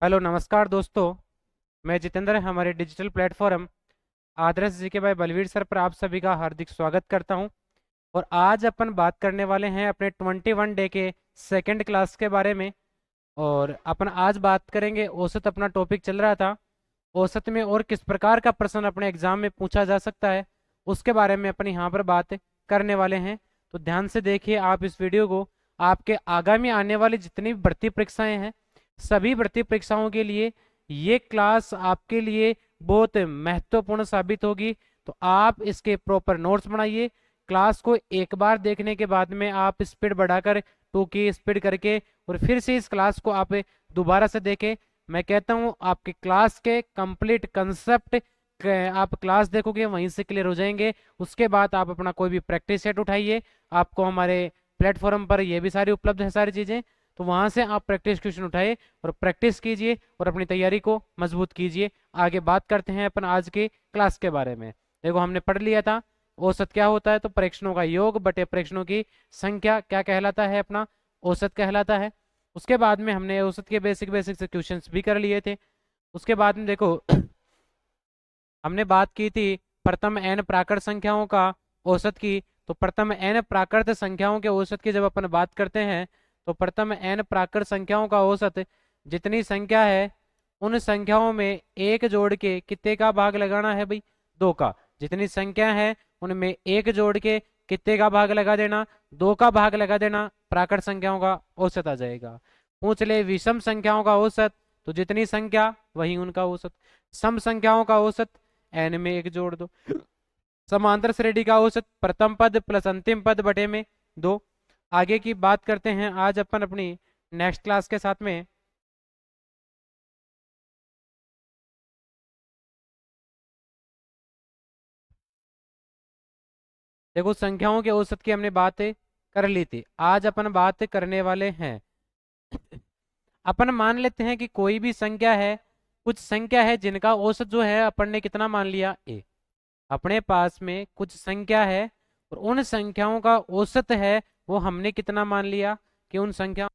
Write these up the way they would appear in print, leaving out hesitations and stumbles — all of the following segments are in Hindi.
हेलो नमस्कार दोस्तों। मैं जितेंद्र हमारे डिजिटल प्लेटफॉर्म आदर्श जी के भाई बलवीर सर पर आप सभी का हार्दिक स्वागत करता हूं। और आज अपन बात करने वाले हैं अपने 21 डे के सेकंड क्लास के बारे में। और अपन आज बात करेंगे, औसत अपना टॉपिक चल रहा था, औसत में और किस प्रकार का प्रश्न अपने एग्जाम में पूछा जा सकता है उसके बारे में अपन यहाँ पर बात करने वाले हैं। तो ध्यान से देखिए आप इस वीडियो को। आपके आगामी आने वाली जितनी भी भर्ती परीक्षाएं हैं, सभी भर्ती परीक्षाओं के लिए ये क्लास आपके लिए बहुत महत्वपूर्ण साबित होगी। तो आप इसके प्रॉपर नोट्स बनाइए। क्लास को एक बार देखने के बाद में आप स्पीड बढ़ाकर 2 की स्पीड करके और फिर से इस क्लास को आप दोबारा से देखें। मैं कहता हूं आपके क्लास के कंप्लीट कंसेप्ट आप क्लास देखोगे वहीं से क्लियर हो जाएंगे। उसके बाद आप अपना कोई भी प्रैक्टिस सेट उठाइए। आपको हमारे प्लेटफॉर्म पर ये भी सारी उपलब्ध है सारी चीज़ें। तो वहां से आप प्रैक्टिस क्वेश्चन उठाइए और प्रैक्टिस कीजिए और अपनी तैयारी को मजबूत कीजिए। आगे बात करते हैं अपन आज के क्लास के बारे में। देखो हमने पढ़ लिया था औसत क्या होता है, तो परीक्षणों का योग बटे परीक्षणों की संख्या क्या कहलाता है, अपना औसत कहलाता है। उसके बाद में हमने औसत के बेसिक बेसिक से क्वेश्चंस भी कर लिए थे। उसके बाद में देखो हमने बात की थी प्रथम n प्राकृत संख्याओं का औसत की। तो प्रथम n प्राकृत संख्याओं के औसत की जब अपन बात करते हैं, तो प्रथम n प्राकृत संख्याओं का औसत जितनी संख्या है उन संख्याओं में एक जोड़ के कितने का भाग लगाना है भाई, 2 का। जितनी संख्या है उनमें एक जोड़ के कितने का भाग लगा देना, 2 का भाग लगा देना, प्राकृत संख्याओं का औसत आ जाएगा। पूछ ले विषम संख्याओं का औसत, तो जितनी संख्या वही उनका औसत। सम संख्याओं का औसत एन में एक जोड़ दो। समांतर श्रेणी का औसत प्रथम पद प्लस अंतिम पद बटे में 2। आगे की बात करते हैं आज अपन अपनी नेक्स्ट क्लास के साथ में। देखो संख्याओं के औसत की हमने बात कर ली थी। आज अपन बात करने वाले हैं, अपन मान लेते हैं कि कोई भी संख्या है, कुछ संख्या है जिनका औसत जो है अपन ने कितना मान लिया, ए। अपने पास में कुछ संख्या है और उन संख्याओं का औसत है वो हमने कितना मान लिया कि उन संख्या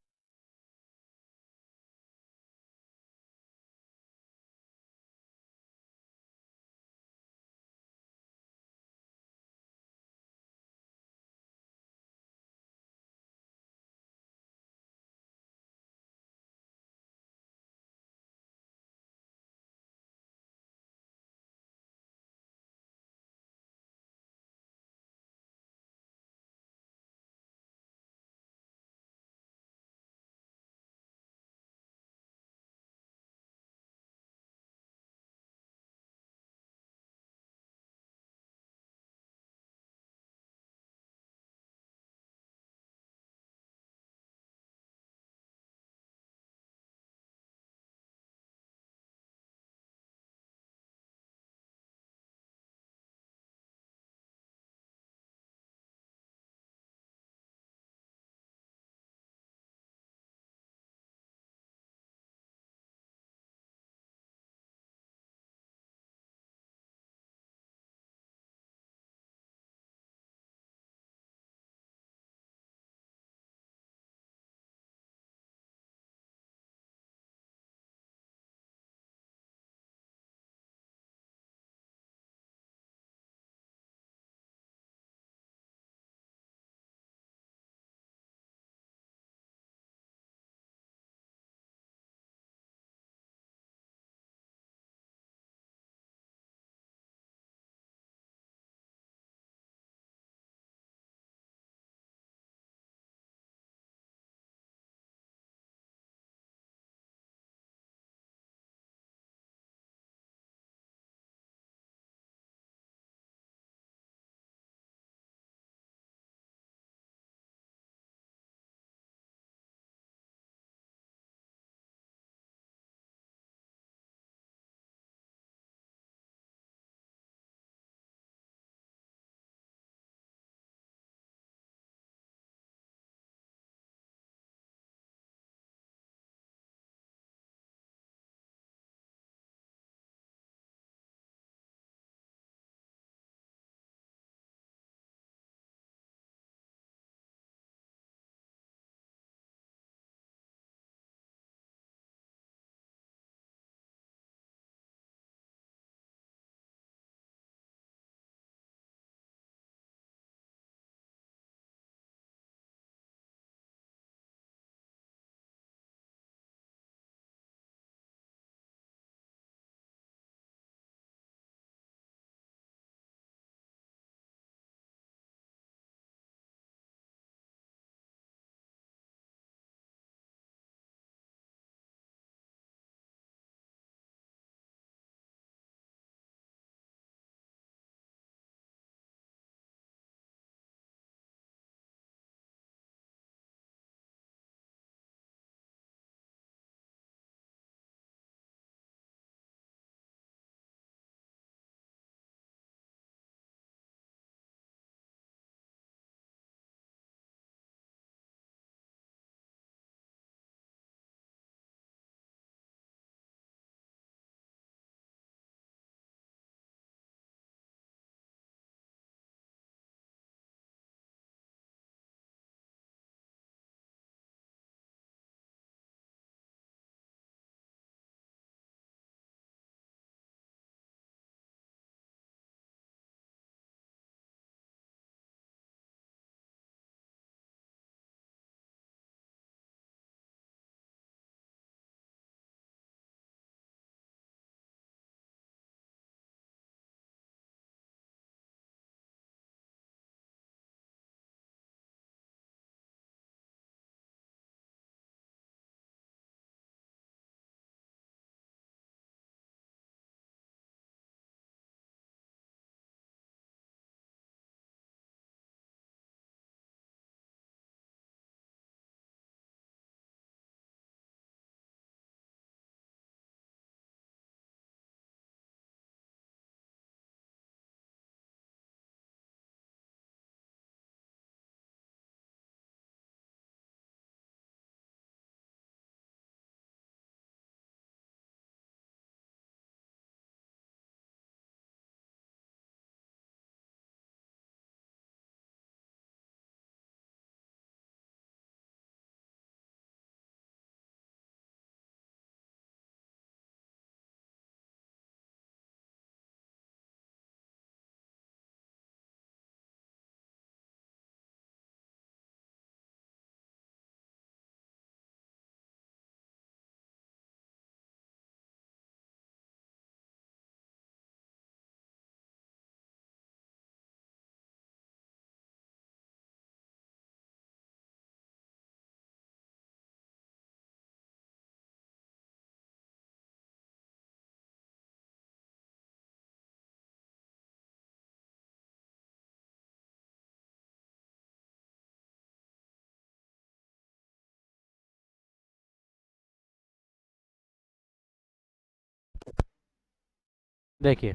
देखिए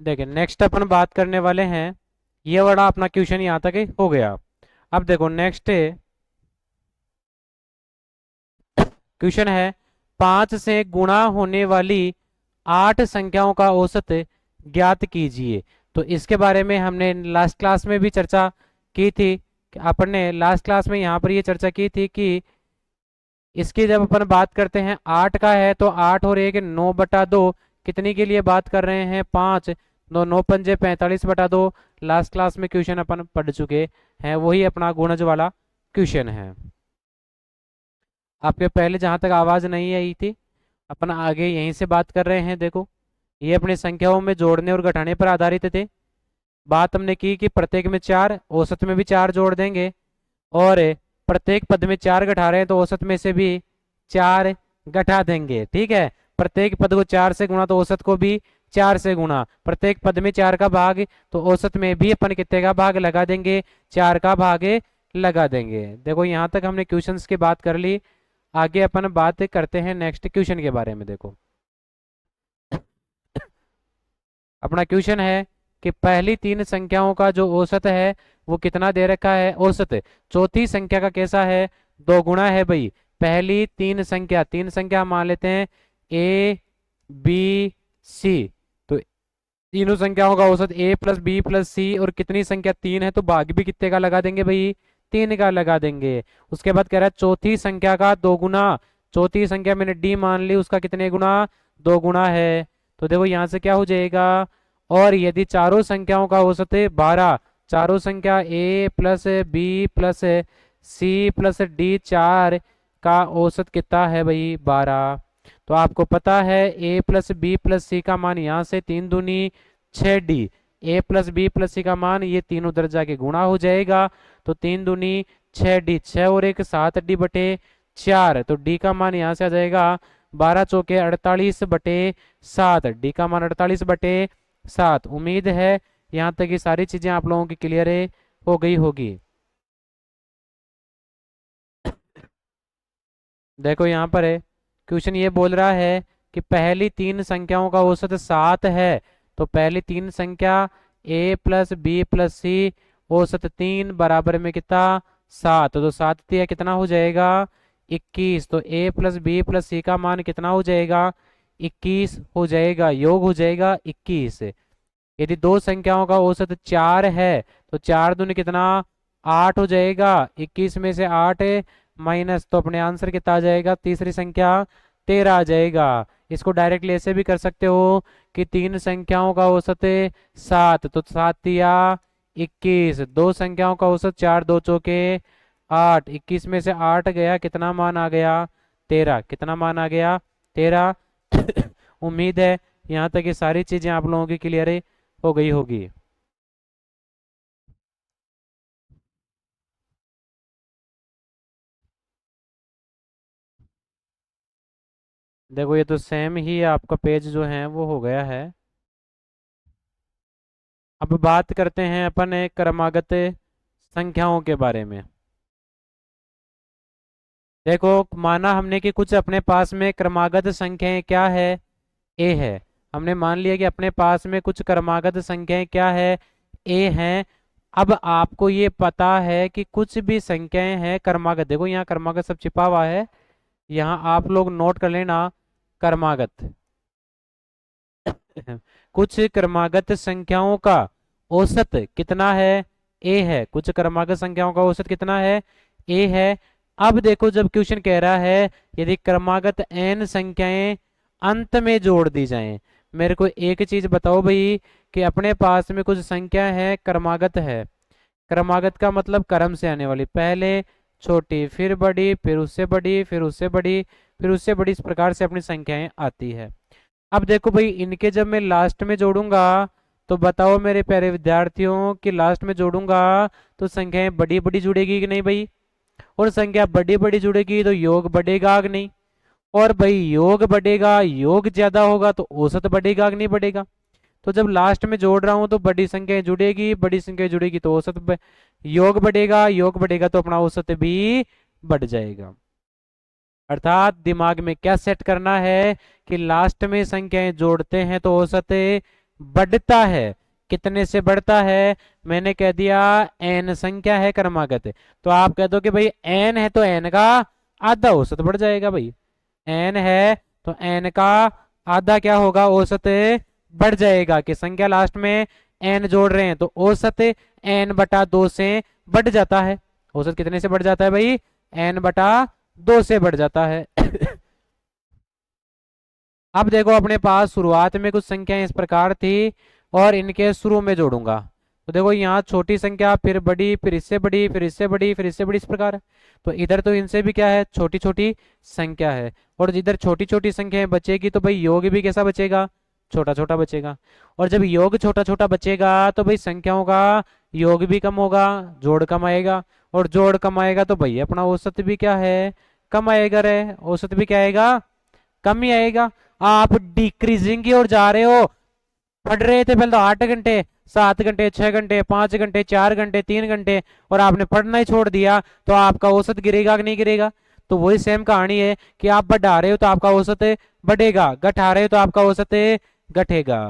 देखिए नेक्स्ट अपन बात करने वाले हैं, ये वाला अपना क्वेश्चन यहाँ तक ही हो गया। अब देखो नेक्स्ट क्वेश्चन है, 5 से गुणा होने वाली 8 संख्याओं का औसत ज्ञात कीजिए। तो इसके बारे में हमने लास्ट क्लास में भी चर्चा की थी कि अपन ने लास्ट क्लास में यहाँ पर ये चर्चा की थी कि इसकी जब अपन बात करते हैं 8 का है तो 8 और 1 9/2, कितनी के लिए बात कर रहे हैं 5, 9 9 पंजे 45/2। लास्ट क्लास में क्वेश्चन अपन पढ़ चुके हैं, वही अपना गुणज वाला क्वेश्चन है। आपके पहले जहां तक आवाज नहीं आई थी अपन आगे यहीं से बात कर रहे हैं। देखो ये अपनी संख्याओं में जोड़ने और घटाने पर आधारित थे। बात हमने की कि प्रत्येक में 4, औसत में भी 4 जोड़ देंगे, और प्रत्येक पद में 4 घटा रहे हैं तो औसत में से भी 4 घटा देंगे। ठीक है, प्रत्येक पद को 4 से गुणा तो औसत को भी 4 से गुणा, प्रत्येक पद में 4 का भाग तो औसत में भी अपन कितने का भाग लगा देंगे, 4 का भाग लगा देंगे। देखो यहाँ तक हमने क्वेश्चंस की बात कर ली, आगे अपन बात करते हैं नेक्स्ट क्वेश्चन के बारे में। देखो अपना क्वेश्चन है कि पहली 3 संख्याओं का जो औसत है वो कितना दे रखा है। औसत चौथी संख्या का कैसा है, 2 गुना है भाई। पहली 3 संख्या मान लेते हैं ए बी सी, तो तीनों संख्याओं का औसत ए प्लस बी प्लस सी, और कितनी संख्या 3 है तो भाग भी कितने का लगा देंगे भाई, 3 का लगा देंगे। उसके बाद कह रहा है चौथी संख्या का 2 गुना, चौथी संख्या मैंने डी मान ली, उसका कितने गुना, 2 गुना है। तो देखो यहाँ से क्या हो जाएगा, और यदि चारों संख्याओं का औसत 12, चारों संख्या A plus B plus C plus D 4 का औसत कितना है भाई, 12। तो आपको पता है ए प्लस बी प्लस सी का मान यहाँ से 3 दूनी 6D, ए प्लस बी प्लस सी का मान ये तीनों उधर जाके गुणा हो जाएगा, तो 3 दूनी 6D, 6 और 1 7D/4, तो डी का मान यहाँ से आ जाएगा 12 चौके 48/7, डी का मान 48/7। उम्मीद है यहाँ तक ये सारी चीजें आप लोगों की क्लियर हो गई होगी। देखो यहाँ पर है क्वेश्चन, ये बोल रहा है कि पहली 3 संख्याओं का औसत 7 है, तो पहली 3 संख्या a प्लस बी प्लस सी औसत 3 बराबर में कितना, 7, तो 7 दिया कितना हो जाएगा 21, तो a प्लस बी प्लस सी का मान कितना हो जाएगा 21 हो जाएगा, योग हो जाएगा 21। यदि 2 संख्याओं का औसत 4 है तो 4 दूनी कितना, 8 हो जाएगा, 21 में से 8 माइनस, तो अपने आंसर कितना आ जाएगा, तीसरी संख्या 13 आ जाएगा। इसको डायरेक्टली ऐसे भी कर सकते हो कि 3 संख्याओं का औसत 7, तो 7 या 21, 2 संख्याओं का औसत 4, 2 चौके 8, 21 में से 8 गया, कितना मान आ गया 13, कितना मान आ गया 13। उम्मीद है यहाँ तक ये सारी चीजें आप लोगों की क्लियर हो गई होगी। देखो ये तो सेम ही आपका पेज जो है वो हो गया है। अब बात करते हैं अपन एक क्रमागत संख्याओं के बारे में। देखो माना हमने कि कुछ अपने पास में क्रमागत संख्याएं क्या है, ए है। हमने मान लिया कि अपने पास में कुछ क्रमागत संख्याएं क्या है, ए हैं। अब आपको ये पता है कि कुछ भी संख्याएं हैं क्रमागत, देखो यहाँ क्रमागत सब छिपा हुआ है, यहाँ आप लोग नोट कर लेना क्रमागत। कुछ क्रमागत संख्याओं का औसत कितना है, ए है। कुछ क्रमागत संख्याओं का औसत कितना है, ए है। अब देखो जब क्वेश्चन कह रहा है यदि क्रमागत n संख्याएं अंत में जोड़ दी जाएं, मेरे को एक चीज बताओ भाई कि अपने पास में कुछ संख्या है क्रमागत है, क्रमागत का मतलब क्रम से आने वाली, पहले छोटी फिर बड़ी फिर उससे बड़ी फिर उससे बड़ी फिर उससे बड़ी, इस प्रकार से अपनी संख्याएं आती है। अब देखो भाई इनके जब मैं लास्ट में जोड़ूंगा तो बताओ मेरे प्यारे विद्यार्थियों कि लास्ट में जोड़ूंगा तो संख्याएं बड़ी बड़ी जुड़ेगी कि नहीं भाई, और संख्या बड़ी बड़ी जुड़ेगी तो योग बढ़ेगा कि नहीं, और भाई योग बढ़ेगा, योग ज्यादा होगा तो औसत बढ़ेगा कि नहीं बढ़ेगा। तो जब लास्ट में जोड़ रहा हूं तो बड़ी संख्या जुड़ेगी, बड़ी संख्या जुड़ेगी तो औसत योग बढ़ेगा, योग बढ़ेगा तो अपना औसत भी बढ़ जाएगा। अर्थात दिमाग में क्या सेट करना है कि लास्ट में संख्याएं जोड़ते हैं तो औसत बढ़ता है। कितने से बढ़ता है? मैंने कह दिया n संख्या है क्रमागत, तो आप कह दो कि भाई n है तो n का आधा औसत बढ़ जाएगा भाई। n है तो n का आधा क्या होगा? औसत बढ़ जाएगा। कि संख्या लास्ट में n जोड़ रहे हैं तो औसत n/2 से बढ़ जाता है। औसत कितने से बढ़ जाता है भाई? n/2 से बढ़ जाता है। अब देखो अपने पास शुरुआत में कुछ संख्याएं इस प्रकार थी और इनके शुरू में जोड़ूंगा। तो देखो यहाँ छोटी संख्या, फिर बड़ी, फिर इससे बड़ी, फिर इससे बड़ी, फिर इससे बड़ी, इस प्रकार। तो इधर तो इनसे भी क्या है? छोटी छोटी संख्या है। और जिधर छोटी छोटी संख्याएं बचेगी तो भाई योग भी कैसा बचेगा? छोटा छोटा बचेगा। और जब योग छोटा छोटा बचेगा तो भाई संख्याओं का योग भी कम होगा, जोड़ कम आएगा। और जोड़ कम आएगा तो भाई अपना औसत भी क्या है? कम आएगा। रे औसत भी क्या आएगा? कम ही आएगा। आप डिक्रीजिंग की ओर जा रहे हो। पढ़ रहे थे पहले तो 8 घंटे, 7 घंटे, 6 घंटे, 5 घंटे, 4 घंटे, 3 घंटे, और आपने पढ़ना ही छोड़ दिया, तो आपका औसत गिरेगा कि नहीं गिरेगा? तो वही सेम कहानी है कि आप बढ़ा रहे हो तो आपका औसत बढ़ेगा, घटा रहे हो तो आपका औसत घटेगा।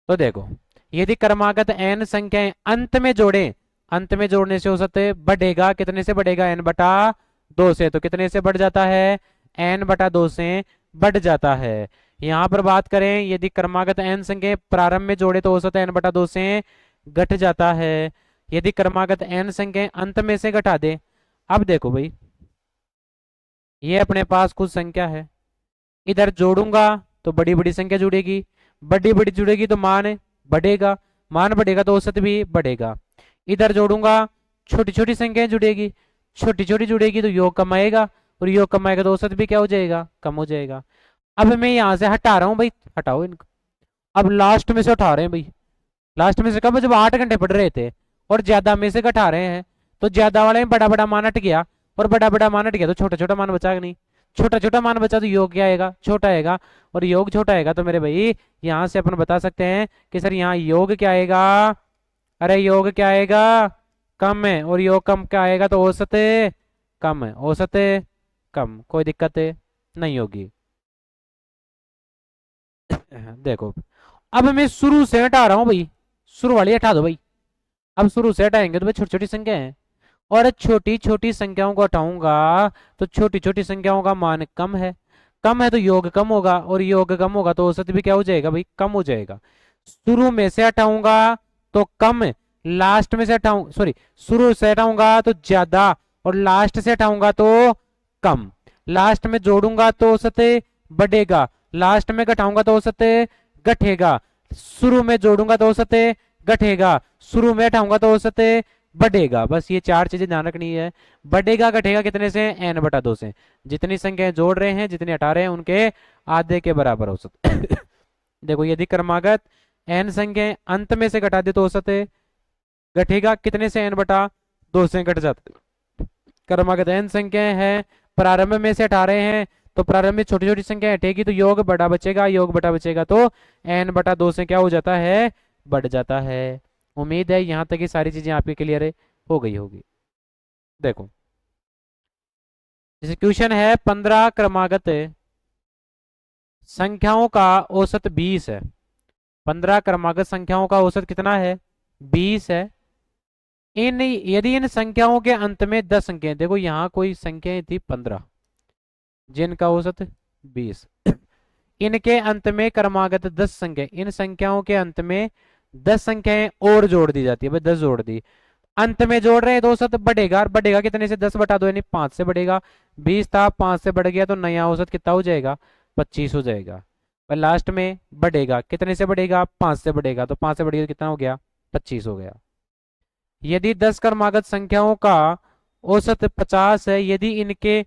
तो देखो, यदि क्रमागत n संख्याएं अंत में जोड़े, अंत में जोड़ने से औसत बढ़ेगा। कितने से बढ़ेगा? n/2 से। तो कितने से बढ़ जाता है? n/2 से बढ़ जाता है। यहां पर बात करें, यदि क्रमागत n संख्याएं प्रारंभ में जोड़े तो औसत n/2 से घट जाता है। यदि क्रमागत n संख्याएं अंत में से घटा दे। अब देखो भाई, ये अपने पास कुछ संख्या है, इधर जोड़ूंगा तो बड़ी बड़ी संख्या जुड़ेगी, बड़ी बड़ी जुड़ेगी तो मान बढ़ेगा, मान बढ़ेगा तो औसत भी बढ़ेगा। इधर जोड़ूंगा, छोटी छोटी संख्याएं जुड़ेगी, छोटी छोटी जुड़ेगी तो योग कम आएगा, और योग कम आएगा तो औसत भी क्या हो जाएगा? कम हो जाएगा। अब मैं यहां से हटा रहा हूं भाई, हटाओ इनको। अब लास्ट में से उठा रहे हैं भाई। लास्ट में से कब? जब 8 घंटे पढ़ रहे थे और ज्यादा में से घटा रहे हैं, तो ज्यादा वाले में बड़ा बड़ा मान हट गया, और बड़ा बड़ा मान हट गया तो छोटा छोटा मान बचा नहीं। छोटा छोटा मान बचा तो योग क्या आएगा? छोटा आएगा। और योग छोटा आएगा तो मेरे भाई यहां से अपन बता सकते हैं कि सर यहाँ योग क्या आएगा? अरे योग क्या आएगा? कम है। और योग कम क्या आएगा? तो औसत कम है, औसत कम, कोई दिक्कत नहीं होगी। देखो, अब मैं शुरू से हटा रहा हूँ भाई, शुरू वाली हटा दो भाई। अब शुरू से हटाएंगे तो भाई छोटी छोटी संख्या है, और छोटी छोटी संख्याओं को हटाऊंगा तो छोटी छोटी संख्याओं का मान कम है। कम है तो योग कम होगा, और योग कम होगा तो औसत भी क्या हो जाएगा भाई? कम हो जाएगा। शुरू में से हटाऊंगा तो कम, लास्ट में से हटाऊं, सॉरी, शुरू से हटाऊंगा तो ज्यादा, और लास्ट से हटाऊंगा तो कम। लास्ट में जोड़ूंगा तो औसत बढ़ेगा, लास्ट में घटाऊंगा तो औसत घटेगा। शुरू में जोड़ूंगा तो औसत घटेगा, शुरू में हटाऊंगा तो औसत बढ़ेगा। बस ये चार चीजें ध्यान रखनी है। बढ़ेगा घटेगा कितने से? n/2 से। जितनी संख्याएं जोड़ रहे हैं, जितने हटा रहे हैं, उनके आधे के बराबर औसत। देखो, यदि क्रमागत n संख्याएं अंत में से घटा दे तो औसत घटेगा। कितने से? n/2 से घट जाता है। क्रमागत n संख्याएं हैं, प्रारंभ में से हटा रहे हैं, तो प्रारंभ में छोटी छोटी संख्या हटेगी तो योग बड़ा बचेगा, योग बटा बचेगा तो n/2 से क्या हो जाता है? बढ़ जाता है। उम्मीद है यहाँ तक की सारी चीजें आपकी क्लियर हो गई होगी। देखो, जैसे क्वेश्चन है, 15 क्रमागत संख्याओं का औसत 20 है। 15 क्रमागत संख्याओं का औसत कितना है? 20 है। इन यदि इन संख्याओं के अंत में 10 संख्याएं, देखो यहाँ कोई संख्याएं थी 15 जिनका औसत 20, इनके अंत में क्रमागत 10 संख्या, इन संख्याओं के अंत में 10 संख्याएं और जोड़ दी जाती है भाई, 10 जोड़ दी। अंत में जोड़ रहे हैं तो औसत बढ़ेगा, और बढ़ेगा कितने से? 10/2 यानी 5 से बढ़ेगा। 20 था, 5 से बढ़ गया तो नया औसत कितना हो जाएगा? 25 हो जाएगा। और लास्ट में बढ़ेगा, कितने से बढ़ेगा? 5 से बढ़ेगा, तो 5 से बढ़ेगा कितना हो गया? 25 हो गया। यदि 10 क्रमागत संख्याओं का औसत 50 है, यदि इनके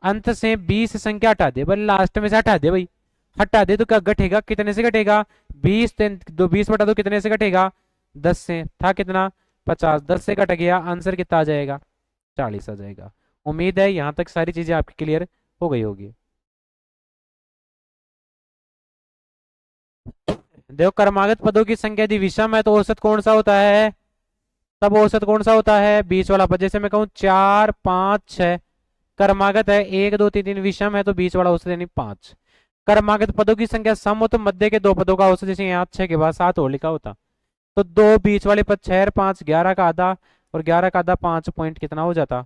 अंत से 20 संख्या हटा दे भाई, लास्ट में से हटा दे भाई, हटा दे तो क्या घटेगा? कितने से घटेगा? 20 दो 20/2 कितने से घटेगा? 10 से। था कितना? 50, 10 से घट गया, आंसर कितना आ जाएगा? 40 आ जाएगा। उम्मीद है यहाँ तक सारी चीजें आपकी क्लियर हो गई होगी। देखो, क्रमागत पदों की संख्या यदि विषम है तो औसत कौन सा होता है? तब औसत कौन सा होता है? बीच वाला पद। जैसे मैं कहूँ 4 5 6, क्रमागत है 1 2 3 3, विषम है तो बीच वाला औसत यानी 5। क्रमागत पदों की संख्या सम हो तो मध्य के दो पदों का औसत, जैसे यहाँ 6 के बाद 7 और लिखा होता, तो दो बीच वाले पद 6 और 5, 11 का आधा, और 11 का आधा 5 पॉइंट कितना हो जाता?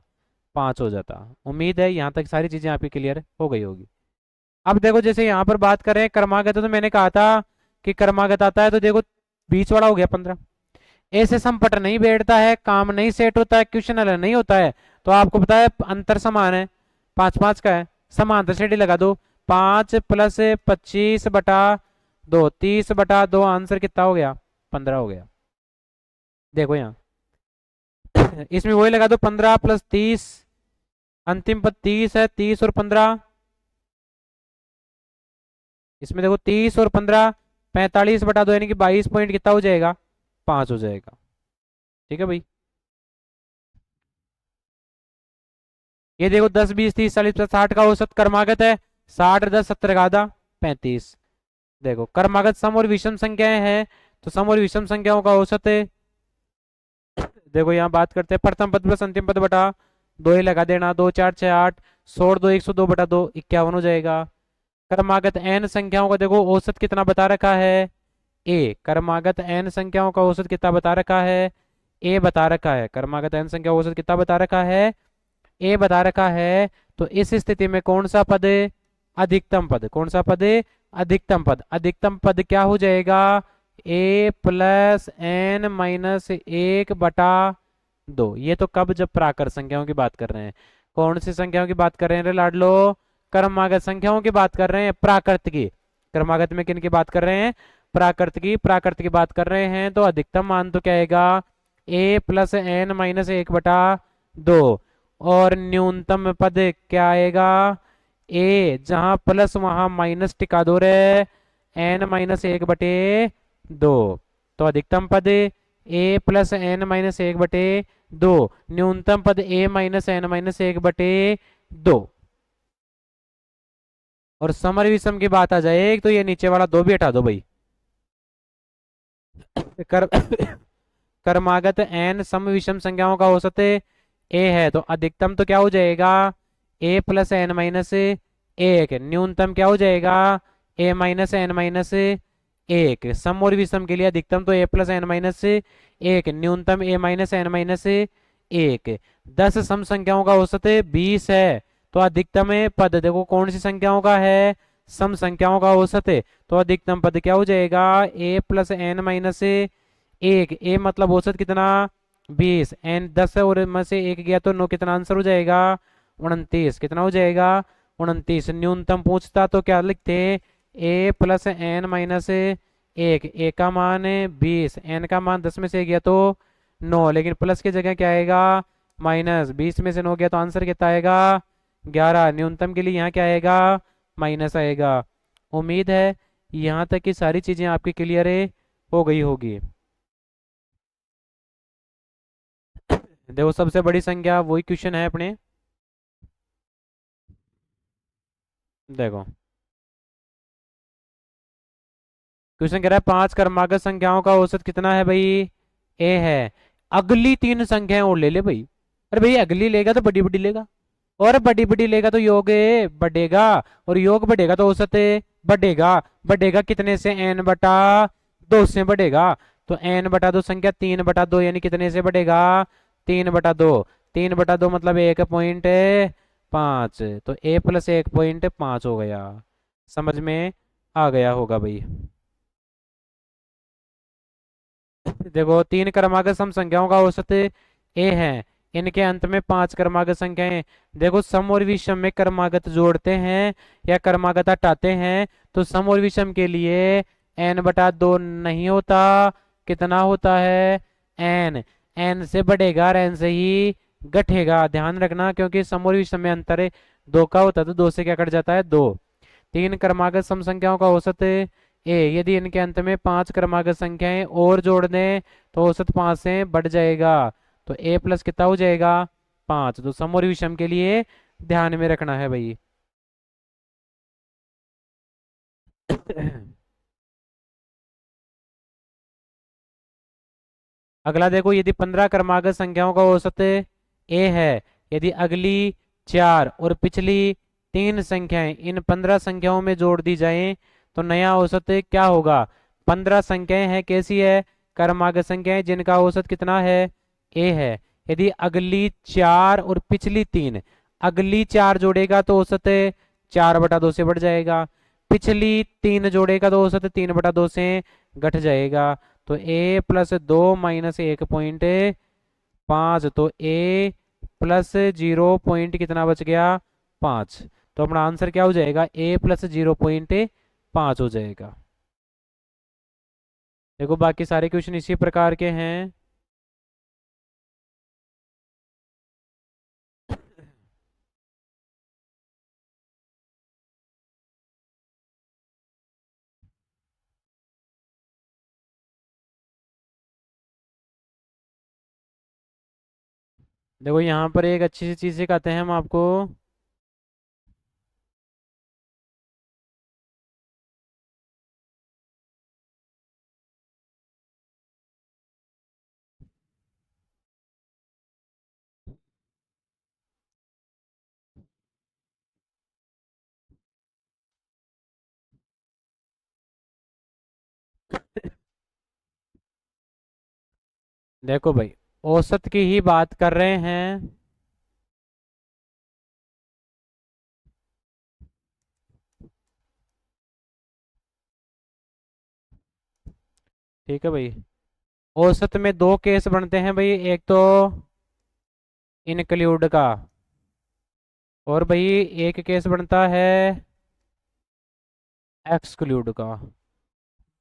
5 हो जाता। उम्मीद है यहाँ तक सारी चीजें आपकी क्लियर हो गई होगी। अब देखो जैसे यहाँ पर बात करें क्रमागत, तो मैंने कहा था कि क्रमागत आता है, तो देखो बीच वाला हो गया 15। ऐसे संपट नहीं बैठता है, काम नहीं सेट होता है, क्वेश्चन हल नहीं होता है, तो आपको पता है अंतर समान है, 5 5 का है, समांतर श्रेणी लगा दो। 5 + 25/2, 30/2, आंसर कितना हो गया? 15 हो गया। देखो यहाँ इसमें वही लगा दो, 15 + 30, अंतिम पद 30 है, 30 और 15, इसमें देखो 30 और 15, 45/2 यानी कि 22 पॉइंट कितना हो जाएगा? 5 हो जाएगा। ठीक है भाई। ये देखो 10 20 30 40 50 60 का औसत क्रमागत है, 60 10 70 का आधा 35। देखो क्रमागत सम और विषम संख्याएं हैं, तो सम और विषम संख्याओं का औसत है। देखो यहाँ बात करते हैं प्रथम पद प्लस अंतिम पद बटा दो, ही लगा देना, 2 4 6 8, 100 2 102/2, 51 हो जाएगा। क्रमागत n संख्याओं का देखो औसत कितना बता रखा है? ए। क्रमागत n संख्याओं का औसत कितना बता रखा है? ए बता रखा है। क्रमागत n संख्या औसत कितना बता रखा है? ए बता रखा है। तो इस स्थिति में कौन सा पद अधिकतम पद? कौन सा पद अधिकतम पद? अधिकतम पद क्या हो जाएगा? a + n - 1/2। ये तो कब? जब प्राकृत संख्याओं की बात कर रहे हैं। कौन सी संख्याओं की बात कर रहे हैं रे लाडलो? क्रमागत संख्याओं की बात कर रहे हैं, प्राकृत की। क्रमागत में किन की बात कर रहे हैं? प्राकृत की। प्राकृत की बात कर रहे हैं, तो अधिकतम मान तो क्या आएगा? a + n - 1/2। और न्यूनतम पद क्या आएगा? ए। जहां प्लस वहां माइनस टिका दो रे, n - 1/2। तो अधिकतम पद a + n - 1/2, न्यूनतम पद a - n - 1/2। और समर विषम की बात आ जाए तो ये नीचे वाला दो भी हटा दो भाई। कर क्रमागत n सम विषम संख्याओं का औसत ए है, तो अधिकतम तो क्या हो जाएगा? a + n - 1। न्यूनतम क्या हो जाएगा? a - n - 1। सम और विषम के लिए अधिकतम तो a + n - 1, न्यूनतम a - n - 1। 10 सम संख्याओं का औसत 20 है, तो अधिकतम पद देखो कौन सी संख्याओं का है? सम संख्याओं का औसत है, तो अधिकतम पद क्या हो जाएगा? a + n - 1। ए मतलब औसत कितना? 20। एन 10 और में से एक गया तो 9, कितना आंसर हो जाएगा? 29। कितना हो जाएगा? 29। न्यूनतम पूछता तो क्या लिखते? a + n - 1। ए का मान 20, एन का मान 10 में से गया तो 9, लेकिन प्लस की जगह क्या आएगा? माइनस। 20 में से 9 गया तो आंसर कितना आएगा? 11। न्यूनतम के लिए यहाँ क्या आएगा? माइनस आएगा। उम्मीद है यहाँ तक की सारी चीजें आपकी क्लियर हो गई होगी। देखो सबसे बड़ी संख्या वही क्वेश्चन है अपने। देखो क्वेश्चन कह रहा है 5 क्रमागत संख्याओं का औसत कितना है भाई? ए है। अगली 3 संख्याएं और ले ले भाई। अरे भाई अगली लेगा तो बड़ी बड़ी लेगा, और बड़ी बड़ी लेगा तो योग बढ़ेगा, और योग बढ़ेगा तो औसत बढ़ेगा। बढ़ेगा कितने से? n/2 से बढ़ेगा। तो n/2 संख्या 3/2 यानी कितने से बढ़ेगा? 3/2। 3/2 मतलब 1.5, तो a + 1.5 हो गया। समझ में आ गया होगा भाई। देखो 3 क्रमागत सम संख्याओं का औसत ए है, इनके अंत में 5 क्रमागत संख्याएं। देखो सम और विषम में क्रमागत जोड़ते हैं या क्रमागत हटाते हैं, तो सम और विषम के लिए n/2 नहीं होता। कितना होता है? n। n से बढ़ेगा और n से ही घटेगा, ध्यान रखना, क्योंकि सम और विषम में अंतर 2 का होता है, तो 2 से क्या कट जाता है? 2। 3 क्रमागत सम संख्याओं का औसत ए। यदि इनके अंत में 5 क्रमागत संख्याएं और जोड़ दें तो औसत 5 से बढ़ जाएगा, तो ए प्लस कितना हो जाएगा? 5। तो सम और विषम के लिए ध्यान में रखना है भाई। अगला देखो, यदि 15 क्रमागत संख्याओं का औसत ए है, यदि अगली 4 और पिछली 3 संख्याएं इन 15 संख्याओं में जोड़ दी जाएं तो नया औसत क्या होगा। 15 संख्याएं हैं, कैसी है, क्रमागत संख्याएं जिनका औसत कितना है, ए है। यदि अगली 4 और पिछली 3, अगली 4 जोड़ेगा तो औसत 4/2 से बढ़ जाएगा, पिछली 3 जोड़ेगा तो औसत 3/2 से घट जाएगा। तो a+2 -1.5, तो a+0 पॉइंट कितना बच गया, 5। तो अपना आंसर क्या हो जाएगा, a+0.5 हो जाएगा। देखो बाकी सारे क्वेश्चन इसी प्रकार के हैं। देखो यहाँ पर एक अच्छी सी चीज सिखाते हैं हम आपको। देखो भाई, औसत की ही बात कर रहे हैं। ठीक है भाई, औसत में दो केस बनते हैं भाई, एक तो इंक्लूड का, और भाई एक केस बनता है एक्सक्लूड का।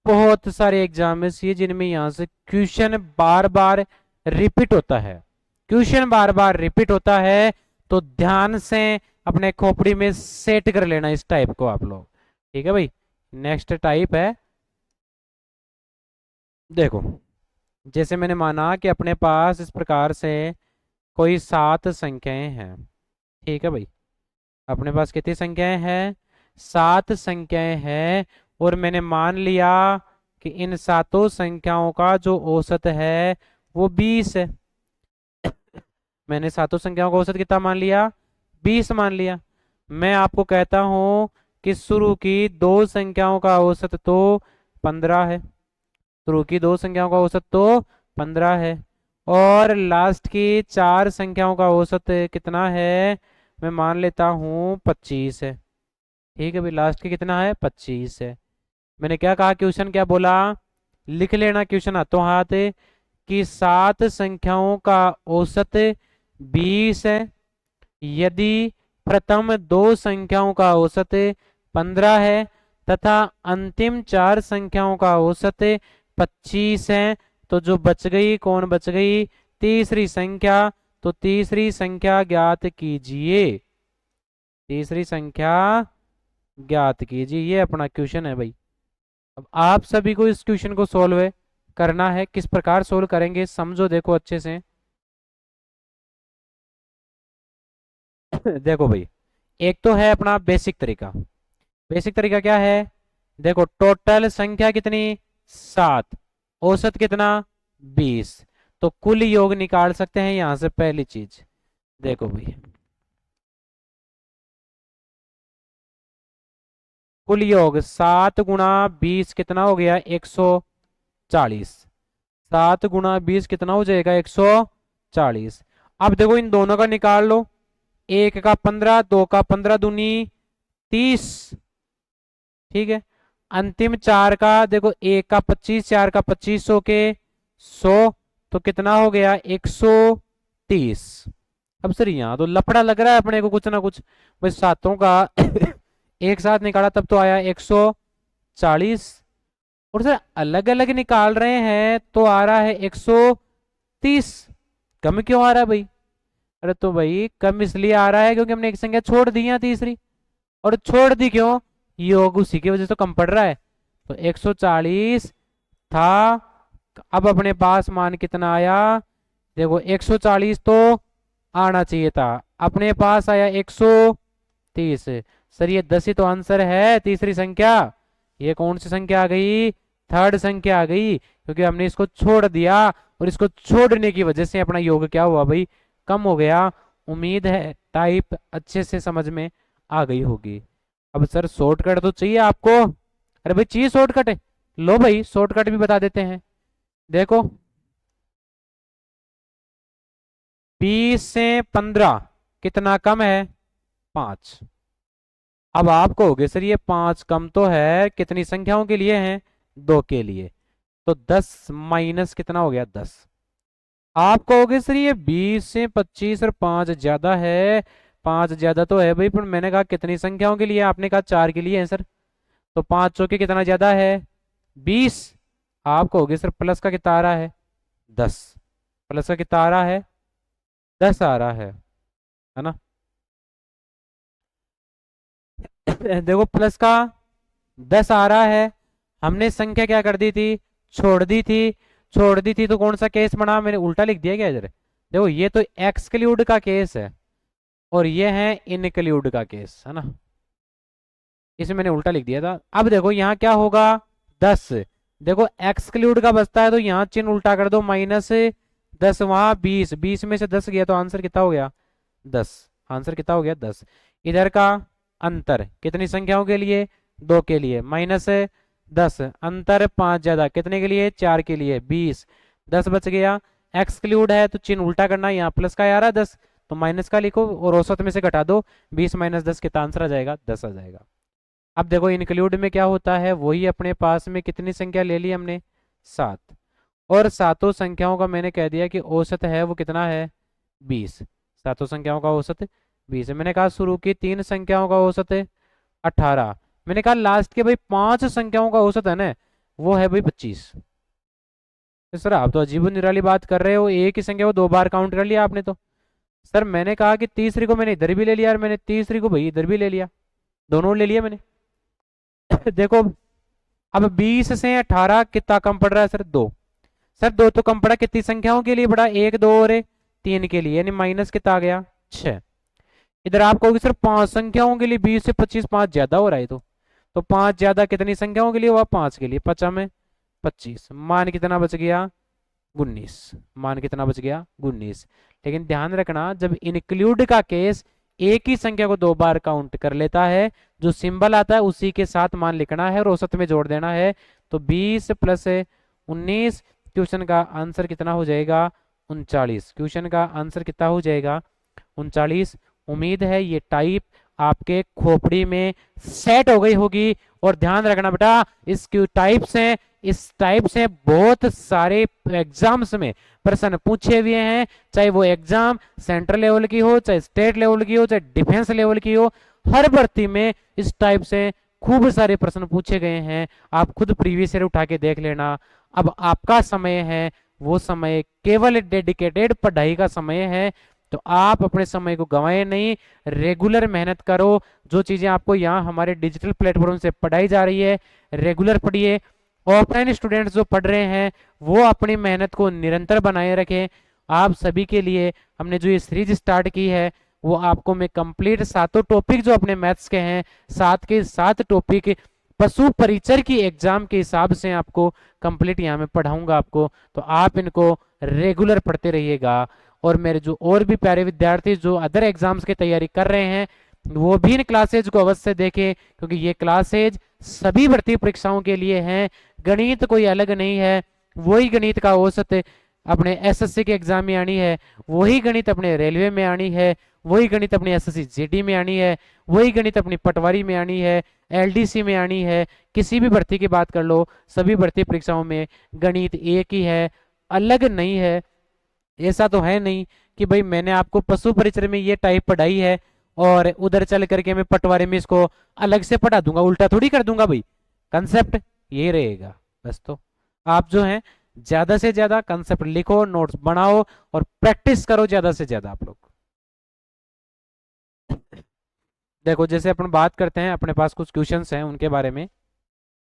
बहुत सारे एग्जाम ऐसे जिनमें यहाँ से क्वेश्चन बार बार रिपीट होता है, क्वेश्चन बार बार रिपीट होता है, तो ध्यान से अपने खोपड़ी में सेट कर लेना इस टाइप को आप लोग। ठीक है भाई, नेक्स्ट टाइप है, देखो जैसे मैंने माना कि अपने पास इस प्रकार से कोई 7 संख्याएं हैं। ठीक है भाई, अपने पास कितनी संख्याएं हैं, 7 संख्याएं हैं, और मैंने मान लिया कि इन सातों संख्याओं का जो औसत है वो 20 है। मैंने सातों संख्याओं का औसत कितना मान लिया, 20 मान लिया। मैं आपको कहता हूं कि शुरू की दो संख्याओं का औसत तो 15 है, शुरू की दो संख्याओं का औसत तो 15 है, और लास्ट की 4 संख्याओं का औसत कितना है, मैं मान लेता हूँ 25 है। ठीक है भाई, लास्ट की कितना है, 25 है। मैंने क्या कहा, क्वेश्चन क्या बोला, लिख लेना क्वेश्चन हाथों हाथ, कि 7 संख्याओं का औसत 20 है, यदि प्रथम दो संख्याओं का औसत 15 है तथा अंतिम 4 संख्याओं का औसत 25 है, तो जो बच गई, कौन बच गई, तीसरी संख्या। तो तीसरी संख्या ज्ञात कीजिए, तीसरी संख्या ज्ञात कीजिए, ये अपना क्वेश्चन है भाई। अब आप सभी को इस क्वेश्चन को सोल्व करना है, किस प्रकार सोल्व करेंगे समझो, देखो अच्छे से। देखो भाई, एक तो है अपना बेसिक तरीका। बेसिक तरीका क्या है, देखो टोटल संख्या कितनी, 7, औसत कितना, 20, तो कुल योग निकाल सकते हैं यहां से। पहली चीज देखो भाई, कुल योग 7 × 20 कितना हो गया, 140। 7 × 20 कितना हो जाएगा, 140। अब देखो इन दोनों का निकाल लो, एक का 15, दो का 15 दूनी 30। ठीक है, अंतिम 4 का देखो, एक का 25, 4 का 25, 100 के 100, तो कितना हो गया, 130। अब सर यहाँ तो लफड़ा लग रहा है अपने को कुछ ना कुछ, भाई सातों का एक साथ निकाला तब तो आया 140, और सर अलग अलग निकाल रहे हैं तो आ रहा है 130। कम क्यों आ रहा है भाई, अरे तो भाई कम इसलिए आ रहा है क्योंकि हमने एक संख्या छोड़ दी है तीसरी, और छोड़ दी क्यों, योग उसी की वजह से तो कम पड़ रहा है। तो 140 था, अब अपने पास मान कितना आया, देखो 140 तो आना चाहिए था, अपने पास आया 130। सर ये 10 ही तो आंसर है, तीसरी संख्या, ये कौन सी संख्या आ गई, थर्ड संख्या आ गई, क्योंकि हमने इसको छोड़ दिया और इसको छोड़ने की वजह से अपना योग क्या हुआ भाई, कम हो गया। उम्मीद है टाइप अच्छे से समझ में आ गई होगी। अब सर शॉर्टकट तो चाहिए आपको, अरे भाई चाहिए शॉर्टकट, लो भाई शॉर्टकट भी बता देते हैं। देखो 20 से 15 कितना कम है, 5। अब आप कहोगे सर ये 5 कम तो है, कितनी संख्याओं के लिए है, 2 के लिए, तो 10 माइनस कितना हो गया, 10। आप कहोगे सर ये 20 से 25 और 5 ज्यादा है, 5 ज्यादा तो है भाई, पर मैंने कहा कितनी संख्याओं के लिए, आपने कहा 4 के लिए है सर, तो 5 चौके कितना ज्यादा है, 20। आप कहोगे सर प्लस का कितना आ रहा है, 10। प्लस का कितना आ रहा है, 10 आ रहा है ना। देखो प्लस का 10 आ रहा है, हमने संख्या क्या कर दी थी, छोड़ दी थी। छोड़ दी थी तो कौन सा केस बना, मैंने उल्टा लिख दिया क्या इधर, देखो ये तो एक्सक्लूड का केस है और ये है इनक्लूड का केस, है ना, इसमें मैंने उल्टा लिख दिया था। अब देखो यहाँ क्या होगा, 10, देखो एक्सक्लूड का बचता है तो यहाँ चिन्ह उल्टा कर दो, -10, वहां 20, 20 में से 10 गया तो आंसर कितना हो गया, 10। आंसर कितना हो गया, 10। इधर का अंतर कितनी संख्याओं के लिए, 2 के लिए, -10, अंतर 5 ज्यादा कितने के लिए, 4 के लिए, 20, 10 बच गया। एक्सक्लूड है तो चिन्ह उल्टा करना, यहाँ प्लस का आ रहा है 10 तो माइनस का लिखो और औसत में से घटा दो, 20 - 10 कितना आंसर आ जाएगा, 10 आ जाएगा। अब देखो इंक्लूड में क्या होता है, वही अपने पास में कितनी संख्या ले ली हमने, 7, और सातों संख्याओं का मैंने कह दिया कि औसत है वो कितना है, 20। सातों संख्याओं का औसत 20 है। मैंने कहा शुरू की 3 संख्याओं का औसत है 18, मैंने कहा लास्ट के भाई 5 संख्याओं का औसत है ना, वो है भाई 25। तो सर आप तो अजीब निराली बात कर रहे हो, एक ही संख्या को 2 बार काउंट कर लिया आपने तो। सर मैंने कहा कि तीसरी को मैंने इधर भी ले लिया और मैंने तीसरी को भाई इधर भी ले लिया, दोनों ले लिया मैंने। देखो अब 20 से 18 कितना कम पड़ रहा है सर, 2। सर 2 तो कम पड़ा, कितनी संख्याओं के लिए पड़ा, 1 2 और 3 के लिए, यानी माइनस कितना आ गया, 6। इधर आप कहोगे सर 5 संख्याओं के लिए 20 से 25 5 ज्यादा हो रहा है, तो 5 ज्यादा कितनी संख्याओं के लिए हुआ, 5 के लिए, 5 में 25, मान कितना बच गया, 19। मान कितना बच गया, 19। लेकिन ध्यान रखना जब इंक्लूड का केस एक ही संख्या को 2 बार काउंट कर लेता है, जो सिंबल आता है उसी के साथ मान लिखना है और औसत में जोड़ देना है। तो 20 + 19, क्वेश्चन का आंसर कितना हो जाएगा, 39। क्वेश्चन का आंसर कितना हो जाएगा, 39। उम्मीद है ये टाइप आपके खोपड़ी में सेट हो गई होगी। और ध्यान रखना बेटा इस टाइप से बहुत सारे एग्जाम्स में प्रश्न पूछे हुए हैं, चाहे वो एग्जाम सेंट्रल लेवल की हो, चाहे स्टेट लेवल की हो, चाहे डिफेंस लेवल की हो, हर भर्ती में इस टाइप से खूब सारे प्रश्न पूछे गए हैं। आप खुद प्रीवियस ईयर उठा के देख लेना। अब आपका समय है, वो समय केवल डेडिकेटेड पढ़ाई का समय है, तो आप अपने समय को गंवाएं नहीं, रेगुलर मेहनत करो। जो चीजें आपको यहाँ हमारे डिजिटल प्लेटफॉर्म से पढ़ाई जा रही है रेगुलर पढ़िए। ऑफलाइन स्टूडेंट्स जो पढ़ रहे हैं वो अपनी मेहनत को निरंतर बनाए रखें। आप सभी के लिए हमने जो ये सीरीज स्टार्ट की है वो आपको मैं कंप्लीट सातों टॉपिक जो अपने मैथ्स के हैं, 7 के 7 टॉपिक पशु परिचर की एग्जाम के हिसाब से आपको कंप्लीट यहाँ में पढ़ाऊंगा आपको, तो आप इनको रेगुलर पढ़ते रहिएगा। और मेरे जो और भी प्यारे विद्यार्थी जो अदर एग्जाम्स की तैयारी कर रहे हैं वो भी इन क्लासेज को अवश्य देखें, क्योंकि ये क्लासेज सभी भर्ती परीक्षाओं के लिए हैं। गणित कोई अलग नहीं है, वही गणित का औसत अपने एसएससी के एग्जाम में आनी है, वही गणित अपने रेलवे में आनी है, वही गणित अपनी एसएससी जीडी में आनी है, वही गणित अपनी पटवारी में आनी है, एलडीसी में आनी है। किसी भी भर्ती की बात कर लो, सभी भर्ती परीक्षाओं में गणित एक ही है, अलग नहीं है। ऐसा तो है नहीं कि भाई मैंने आपको पशु परिचय में ये टाइप पढ़ाई है और उधर चल करके मैं पटवारी में इसको अलग से पढ़ा दूंगा, उल्टा थोड़ी कर दूंगा भाई। कंसेप्ट ये रहेगा बस। तो आप जो है ज्यादा से ज्यादा कंसेप्ट लिखो, नोट्स बनाओ और प्रैक्टिस करो ज्यादा से ज्यादा आप लोग। देखो जैसे अपन बात करते हैं, अपने पास कुछ क्वेश्चंस हैं उनके बारे में।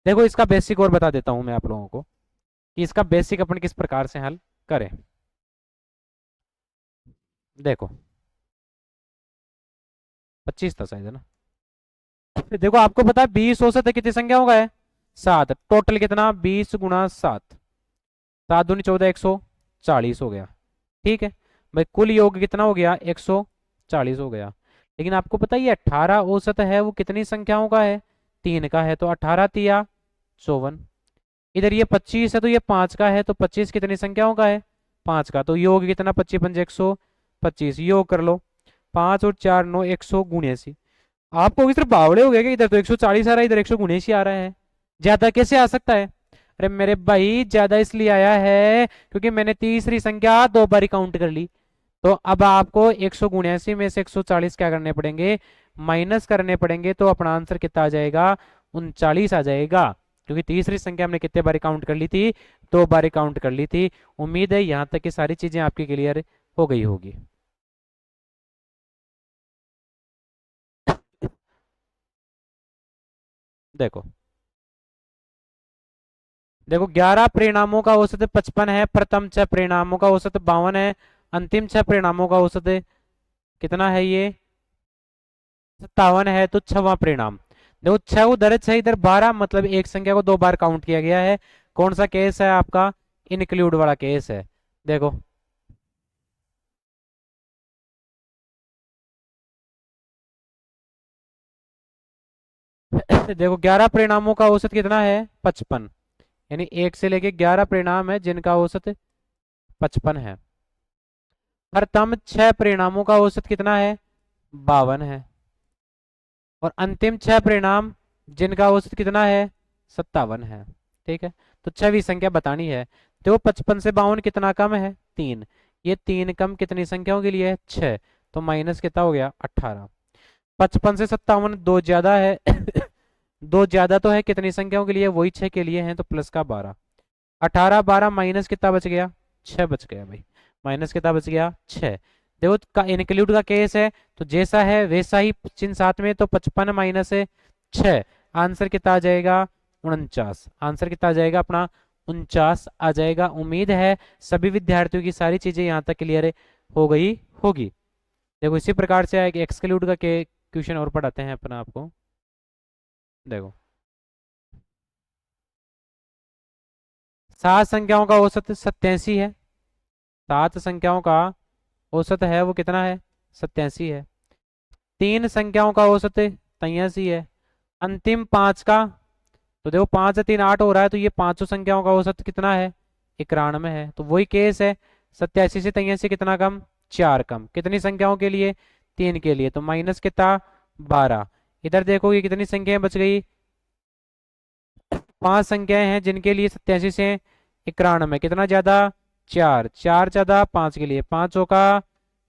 देखो इसका बेसिक और बता देता हूं मैं आप लोगों को कि इसका बेसिक अपन किस प्रकार से हल करें। देखो 25 था शायद, है ना। देखो आपको पता है 20 औसत है कितनी संख्याओं का है, 7, टोटल कितना 20 गुणा 7, 7 दूनी 14, 140 हो गया। ठीक है भाई, कुल योग कितना हो गया 140 हो गया। लेकिन आपको पता ही है 18 औसत है वो कितनी संख्याओं का है, 3 का है, तो 18 तिया 54। इधर ये 25 है तो ये 5 का है, तो 25 कितनी संख्याओं का है, 5 का, तो योग कितना 25 पंजे 125, योग कर लो 5 और 4 9 179। आपको इधर बावड़े हो गए कि इधर तो 140 आ रहा है, इधर 179 आ रहा है, ज्यादा कैसे आ सकता है। अरे मेरे भाई ज्यादा इसलिए आया है क्योंकि मैंने तीसरी संख्या 2 बारी काउंट कर ली। तो अब आपको 179 में से 140 क्या करने पड़ेंगे, माइनस करने पड़ेंगे, तो अपना आंसर कितना आ जाएगा 39 आ जाएगा। क्योंकि तीसरी संख्या हमने कितने बारी काउंट कर ली थी, 2 बारी काउंट कर ली थी। उम्मीद है यहाँ तक की सारी चीजें आपकी क्लियर हो गई होगी। देखो देखो 11 परिणामों का औसत 55 है, प्रथम 6 परिणामों का औसत 52 है, अंतिम 6 परिणामों का औसत कितना है ये 57 है। तो 6वां परिणाम देखो, 6 उधर 6 इधर 12, मतलब एक संख्या को 2 बार काउंट किया गया है। कौन सा केस है आपका, इंक्लूड वाला केस है। देखो देखो 11 परिणामों का औसत कितना है 55, यानी 1 से लेके 11 परिणाम है जिनका औसत 55 है। प्रथम 6 परिणामों का औसत कितना है 52 है, और अंतिम 6 परिणाम जिनका औसत कितना है 57 है। ठीक है, तो 6वीं संख्या बतानी है। तो 55 से 52 कितना कम है 3, ये 3 कम कितनी संख्याओं के लिए है 6, तो माइनस कितना हो गया 18। 55 से 57 दो ज्यादा है दो ज्यादा तो है कितनी संख्याओं के लिए, वही 6 के लिए है, तो प्लस का 12, 18 12 माइनस कितना बच गया 6 बच गया भाई, माइनस कितना बच गया 6। देखो का इंक्लूड का केस है, तो जैसा है वैसा ही चिन्ह साथ में, तो 55 माइनस 6, आंसर कितना आ जाएगा 49, आंसर कितना आ जाएगा अपना 49 आ जाएगा। उम्मीद है सभी विद्यार्थियों की सारी चीजें यहाँ तक क्लियर हो गई होगी। देखो इसी प्रकार से एक एक्सक्लूड का क्वेश्चन और पढ़ाते हैं अपना आपको। देखो 7 संख्याओं का औसत 87 है, 7 संख्याओं का औसत है वो कितना है 87 है। 3 संख्याओं का औसत 83 है। अंतिम 5 का, तो देखो 5 से 3 8 हो रहा है, तो ये पांचों संख्याओं का औसत कितना है 91 है। तो वही केस है 87 से 83 कितना कम 4 कम, कितनी संख्याओं के लिए 3 के लिए, तो माइनस कितना 12। इधर देखो ये कितनी संख्याएं बच गई, 5 संख्याएं हैं जिनके लिए 87 से 91 कितना ज्यादा 4, 4 ज्यादा 5 के लिए, 5 का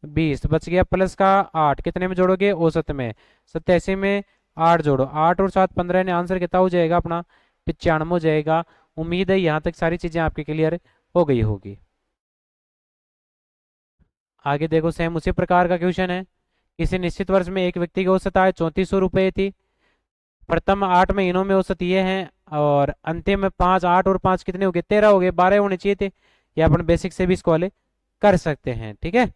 20 बच गया, प्लस का 8 कितने में जोड़ोगे औसत में, 87 में 8 जोड़ो, 8 और 7 15 ने आंसर कितना हो जाएगा अपना 95 हो जाएगा। उम्मीद है यहाँ तक सारी चीजें आपकी क्लियर हो गई होगी। आगे देखो सेम उसी प्रकार का क्वेश्चन है। किसी निश्चित वर्ष में एक व्यक्ति की औसत आय 3400 रुपये थी। प्रथम 8 महीनों में औसत ये है, और अंतिम में 5 8 और 5 कितने हो गए 13 हो गए, 12 होने चाहिए थे। ये अपन बेसिक से भी इसको वाले कर सकते हैं। ठीक है,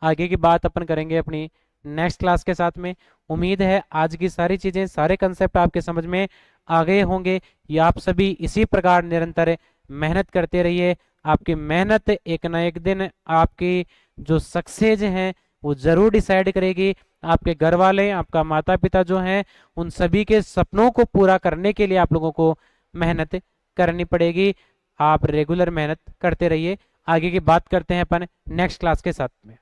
आगे की बात अपन करेंगे अपनी नेक्स्ट क्लास के साथ में। उम्मीद है आज की सारी चीजें सारे कंसेप्ट आपके समझ में आ गए होंगे। या आप सभी इसी प्रकार निरंतर मेहनत करते रहिए। आपकी मेहनत एक ना एक दिन आपकी जो सक्सेस है वो जरूर डिसाइड करेगी। आपके घर वाले आपका माता पिता जो हैं उन सभी के सपनों को पूरा करने के लिए आप लोगों को मेहनत करनी पड़ेगी। आप रेगुलर मेहनत करते रहिए। आगे की बात करते हैं अपन नेक्स्ट क्लास के साथ में।